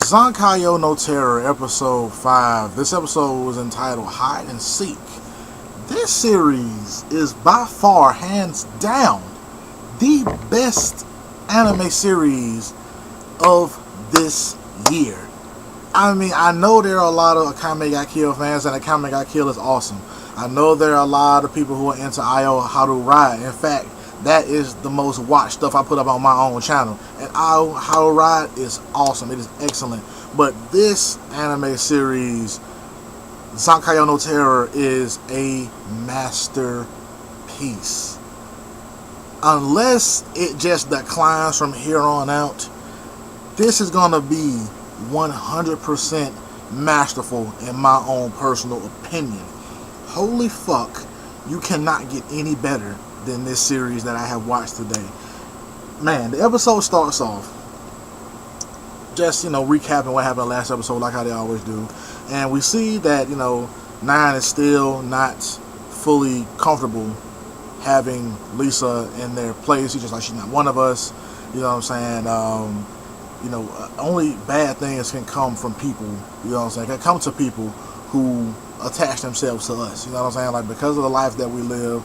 Zankyou no Terror, episode 5. This episode was entitled Hide and Seek. This series is by far, hands down, the best anime series of this year. I mean, I know there are a lot of Akame Got Killed fans, and Akame Got Killed is awesome. I know there are a lot of people who are into Io How to Ride. In fact, that is the most watched stuff I put up on my own channel. And Io How to Ride is awesome. It is excellent. But this anime series, Zankyou no Terror, is a masterpiece. Unless it just declines from here on out, this is going to be 100% masterful in my own personal opinion. Holy fuck, you cannot get any better than this series that I have watched today. Man, the episode starts off just, recapping what happened last episode like how they always do. And we see that, Nine is still not fully comfortable having Lisa in their place. She's just like, she's not one of us. You know what I'm saying? Only bad things can come from people, you know what I'm saying, can come to people who attach themselves to us, you know what I'm saying, like, because of the life that we live,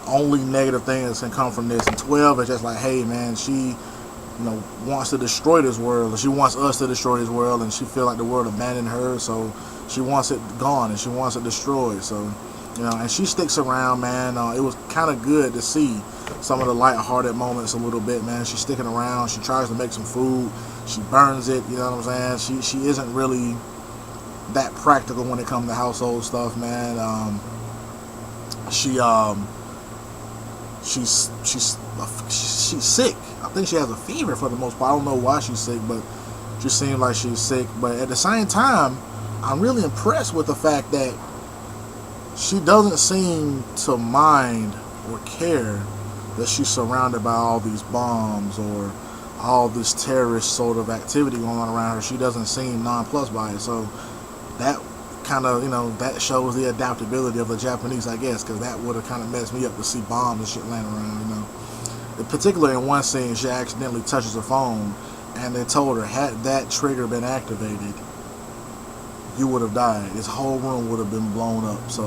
only negative things can come from this. And 12 is just like, hey man, she, wants to destroy this world, or she wants us to destroy this world, and she feel like the world abandoned her, so she wants it gone, and she wants it destroyed, so, and she sticks around, man. It was kind of good to see some of the light-hearted moments a little bit, man. She's sticking around. She tries to make some food. She burns it, you know what I'm saying? She isn't really that practical when it comes to household stuff, man. She's sick. I think she has a fever for the most part. I don't know why she's sick, but she seems like she's sick. But at the same time, I'm really impressed with the fact that she doesn't seem to mind or care that she's surrounded by all these bombs or all this terrorist sort of activity going on around her. She doesn't seem nonplussed by it. So that kind of, that shows the adaptability of the Japanese, I guess, because that would have kind of messed me up to see bombs and shit laying around, In particular, in one scene, she accidentally touches her phone, and they told her, had that trigger been activated, you would have died. This whole room would have been blown up. So,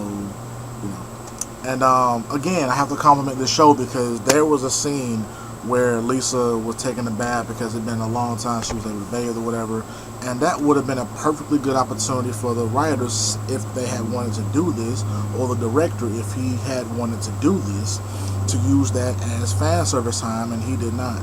And again, I have to compliment this show because there was a scene where Lisa was taking a bath because it had been a long time she was able to bathe or whatever, and that would have been a perfectly good opportunity for the writers if they had wanted to do this, or the director if he had wanted to do this, to use that as fan service time, and he did not.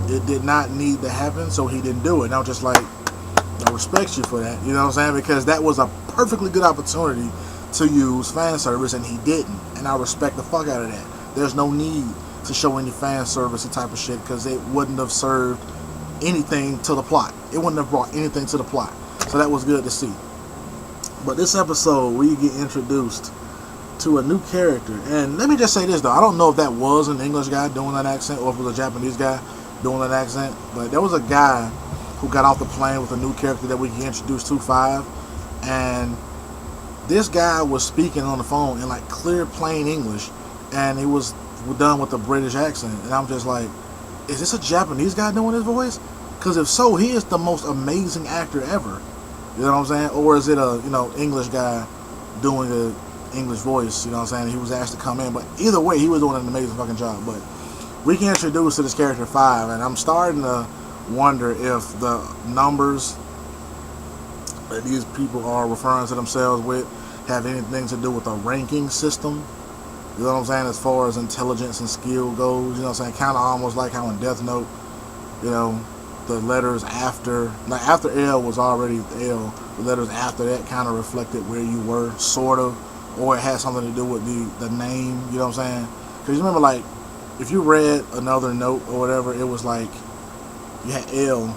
It did not need to happen, so he didn't do it. And I was just like, I respect you for that, you know what I'm saying, because that was a perfectly good opportunity to use fan service, and he didn't, and I respect the fuck out of that. There's no need to show any fan service type of shit, because it wouldn't have served anything to the plot. It wouldn't have brought anything to the plot. So that was good to see. But this episode, we get introduced to a new character, and let me just say this though, I don't know if that was an English guy doing that accent or if it was a Japanese guy doing that accent, but there was a guy who got off the plane with a new character that we get introduced to, 5, and this guy was speaking on the phone in like clear plain English, and he was done with a British accent, and I'm just like, is this a Japanese guy doing his voice? Because if so, he is the most amazing actor ever, you know what I'm saying? Or is it a English guy doing the English voice, you know what I'm saying? He was asked to come in, but either way, he was doing an amazing fucking job. But we get introduced to this character 5, and I'm starting to wonder if the numbers that these people are referring to themselves with have anything to do with a ranking system, you know what I'm saying, as far as intelligence and skill goes, you know what I'm saying, kind of almost like how in Death Note, the letters after L was already L, the letters after that kind of reflected where you were, sort of, or it had something to do with the name, you know what I'm saying, because you remember, like, if you read another note or whatever, it was like, you had L,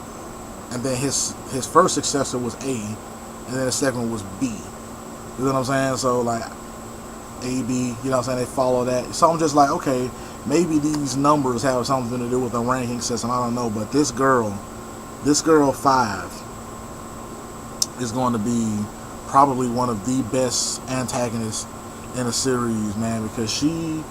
and then his first successor was A, and then the second one was B, you know what I'm saying, so, like, A, B, you know what I'm saying, they follow that, so I'm just like, okay, maybe these numbers have something to do with the ranking system, I don't know, but this girl 5 is going to be probably one of the best antagonists in a series, man, because she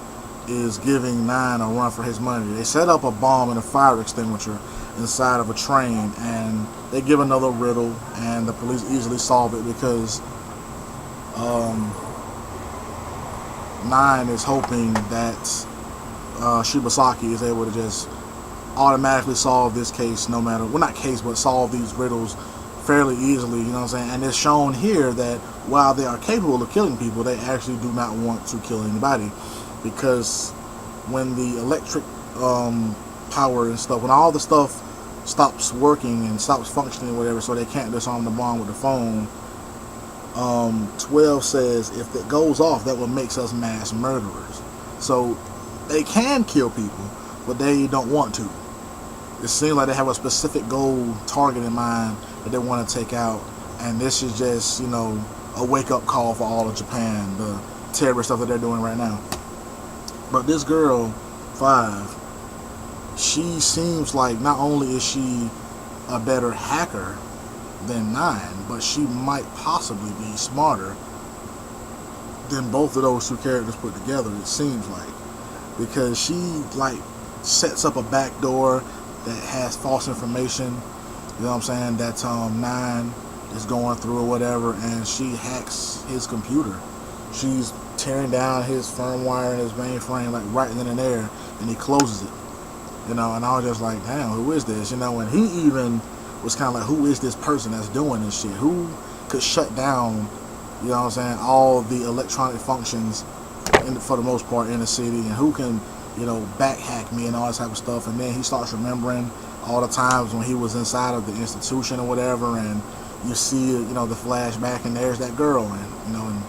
is giving 9 a run for his money. They set up a bomb and a fire extinguisher, inside of a train, and they give another riddle, and the police easily solve it because Nine is hoping that Shibasaki is able to just automatically solve this case, no matter, well, not case, but solve these riddles fairly easily, you know what I'm saying? And it's shown here that while they are capable of killing people, they actually do not want to kill anybody, because when the electric power and stuff, when all the stuff stops working and stops functioning or whatever, so they can't disarm the bomb with the phone, 12 says if it goes off, that what makes us mass murderers. So they can kill people, but they don't want to. It seems like they have a specific goal, target in mind that they want to take out, and this is just, you know, a wake-up call for all of Japan, the terrorist stuff that they're doing right now. But this girl, 5, she seems like not only is she a better hacker than 9, but she might possibly be smarter than both of those two characters put together, it seems like, because she like sets up a back door that has false information, you know what I'm saying, that 9 is going through or whatever, and she hacks his computer. She's tearing down his firmware and his mainframe like right then and there, and he closes it, you know. And I was just like, damn, who is this, you know? And he even was kind of like, who is this person that's doing this shit? Who could shut down, you know what I'm saying, all the electronic functions for the most part in the city, and who can, you know, back hack me and all that type of stuff? And then he starts remembering all the times when he was inside of the institution or whatever, and you see, you know, the flashback, and there's that girl, and, you know, and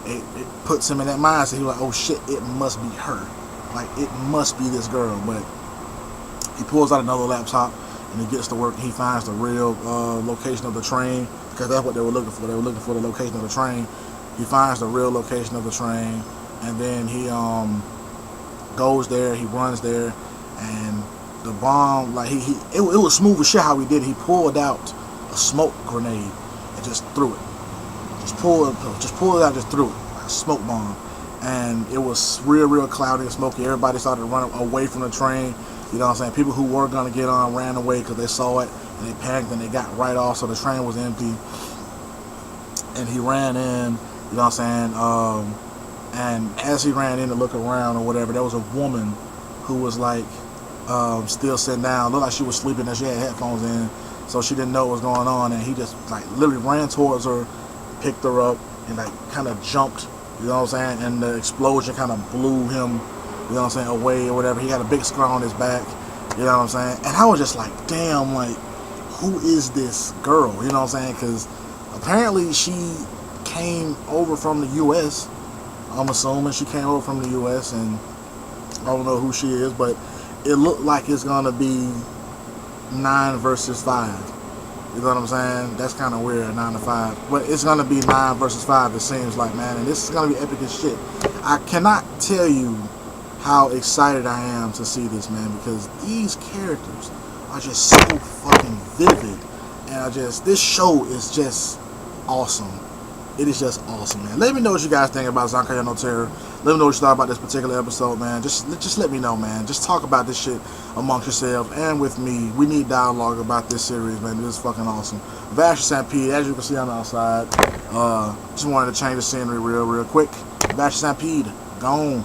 it puts him in that mindset. He was like, oh shit, it must be her. Like, it must be this girl. But he pulls out another laptop, and he gets to work, and he finds the real location of the train, because that's what they were looking for. They were looking for the location of the train. He finds the real location of the train, and then he goes there, he runs there, and the bomb, like, it was smooth as shit how he did it. He pulled out a smoke grenade and just threw it. Just pulled it out, just threw it, like a smoke bomb. And it was real cloudy and smoky. Everybody started running away from the train. You know what I'm saying? People who were going to get on ran away because they saw it, and they panicked, and they got right off, so the train was empty. And he ran in, you know what I'm saying? And as he ran in to look around or whatever, there was a woman who was like still sitting down. Looked like she was sleeping, and she had headphones in, so she didn't know what was going on. And he just like literally ran towards her, picked her up, and like kind of jumped, you know what I'm saying? And the explosion kind of blew him, you know what I'm saying, away or whatever. He had a big scar on his back, you know what I'm saying? And I was just like, damn, like, who is this girl? You know what I'm saying? Because apparently she came over from the U.S. I'm assuming she came over from the U.S. and I don't know who she is, but it looked like it's gonna be 9 versus 5. You know what I'm saying? That's kind of weird, 9 to 5. But it's gonna be 9 versus 5. It seems like, man, and this is gonna be epic as shit. I cannot tell you how excited I am to see this, man, because these characters are just so fucking vivid, and this show is just awesome. It is just awesome, man. Let me know what you guys think about Zankyou no Terror. Let me know what you thought about this particular episode, man. Just let me know, man. Just talk about this shit amongst yourselves and with me. We need dialogue about this series, man. This is fucking awesome. Vash Stampede, as you can see on the outside. Just wanted to change the scenery real quick. Vash Stampede, gone.